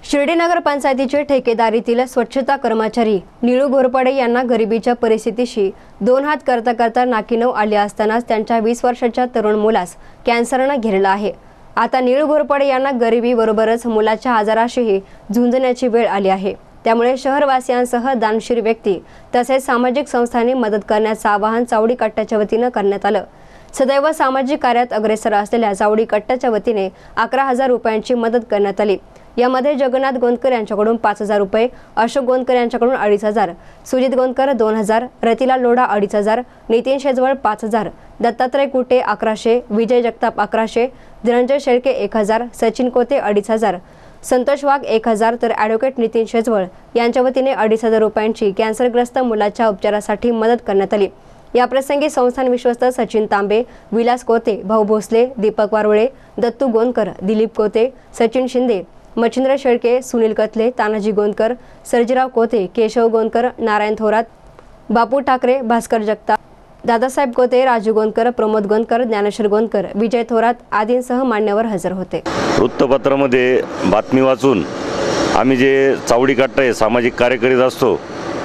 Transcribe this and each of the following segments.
शिर्डी नगर पंचायतीचे ठेकेदारीतील स्वच्छता कर्मचारी निळू घोरपडे यांना गरिबीच्या परिस्थितीशी दोन हात करता करता नाकीनऊ आले असतानाच त्यांच्या 20 वर्षाच्या तरुण मुलास कॅन्सरने घेरला आहे। आता निळू घोरपडे यांना गरिबीबरोबरच मुलाच्या आजाराशीही झुंजण्याची वेळ आली आहे। त्यामुळे शहरवासियांसह दानशूर व्यक्ती तसेच सामाजिक संस्थांनी मदत करण्याचे आवाहन चावडी कट्ट्याच्या वतीने करण्यात आले। सदैव सामाजिक कार्यात अग्रेसर असलेल्या चावडी कट्ट्याच्या वतीने 11,000 रुपयांची मदत करण्यात आली। यामध्ये जगन्नाथ गोंदकर यांच्याकडून 5,000 रुपये, अशोक गोंदकर यांच्याकडून 2,500, सुजित गोंदकर 2,000, रतिलाल लोढा 2,500, नितीन शेजवळ 5,000, दत्तात्रय कुटे 1100, विजय जगताप 1100, धनंजय शेळके 1,000, सचिन कोते 2,500, संतोष वाघ 1,000 तर ॲडव्होकेट नितीन शेजवळ यांच्या वतीने 2,500 रुपयांची कॅन्सरग्रस्त मुलाच्या उपचारासाठी मदत करण्यात आली। या प्रसंगी संस्थान विश्वस्त सचिन तांबे, विलास कोते, भाऊ भोसले, दीपक वारवळे, दत्तू गोंदकर, दिलीप कोते, सचिन शिंदे, मच्छिंद्र शेळके, सुनील कथले, तानाजी गोंदकर, सर्जीराव कोते, केशव गोंदकर, नारायण थोरात, बापू ठाकरे, भास्कर जगताप, दादासाहेब कोते, राजू गोंदकर, प्रमोद गोंदकर, ज्ञानेश्वर गोंदकर, विजय थोरात आदींसह मान्यवर हजर होते। वृत्तपत्रामध्ये बातमी वाचून आम्ही जे चावडी कट्टा हे सामाजिक कार्य करीत असतो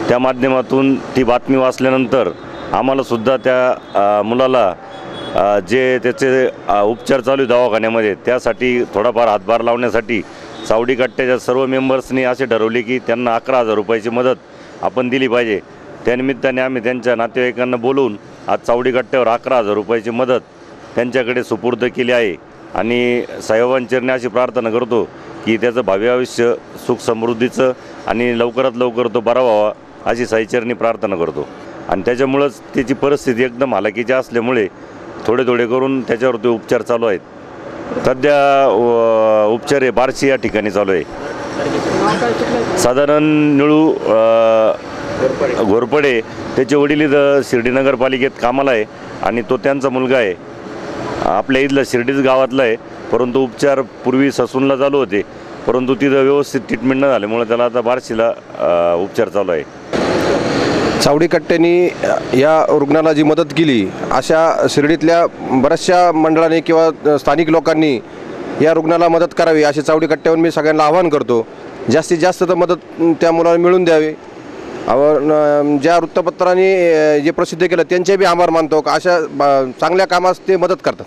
त्या माध्यमातून ती बातमी वाचल्यानंतर आम्हाला सुद्धा त्या मुलाला जे त्याचे उपचार चालू दवाखान्यामध्ये त्यासाठी थोडाफार हातभार लावण्यासाठी चावडी कट्ट्याच्या सर्व मेंबर्सनी असे ठरवले की त्यांना 11,000 रुपयाची मदत आपण दिली पाहिजे। त्यानिमित्ताने आम्ही त्यांच्या नातेवाईकांना बोलवून आज चावडी कट्ट्यावर 11,000 रुपयाची मदत त्यांच्याकडे सुपूर्द केली आहे आणि साहेबांचरणी अशी प्रार्थना करतो की त्याचं भावी आयुष्य सुख समृद्धीचं आणि लवकरात लवकर तो बरा व्हावा अशी साईचरणी प्रार्थना करतो। आणि त्याच्यामुळंच त्याची परिस्थिती एकदम हालाकीची असल्यामुळे थोडे थोडे करून त्याच्यावरती उपचार चालू आहेत। सध्या उपचार हे बार्शी या ठिकाणी चालू आहे। साधारण निळू घोरपडे त्याचे वडील इथं शिर्डी नगरपालिकेत कामाला आहे आणि तो त्यांचा मुलगा आहे। आपल्या इथला शिर्डीच गावातला आहे, परंतु उपचार पूर्वी ससूनला चालू होते, परंतु तिथं व्यवस्थित ट्रीटमेंट न झाल्यामुळे त्याला आता बार्शीला उपचार चालू आहे। चावडी कट्ट्यांनी या रुग्णाला जी मदत केली अशा शिर्डीतल्या बऱ्याचशा मंडळांनी किंवा स्थानिक लोकांनी या रुग्णाला मदत करावी अशी चावडी कट्ट्यावर मी सगळ्यांना आवाहन करतो। जास्तीत जास्त तर मदत त्या मुलाला मिळून द्यावी। ज्या वृत्तपत्रांनी जे प्रसिद्ध केलं त्यांचे बी आभार मानतो, अशा चांगल्या कामास ते मदत करतात।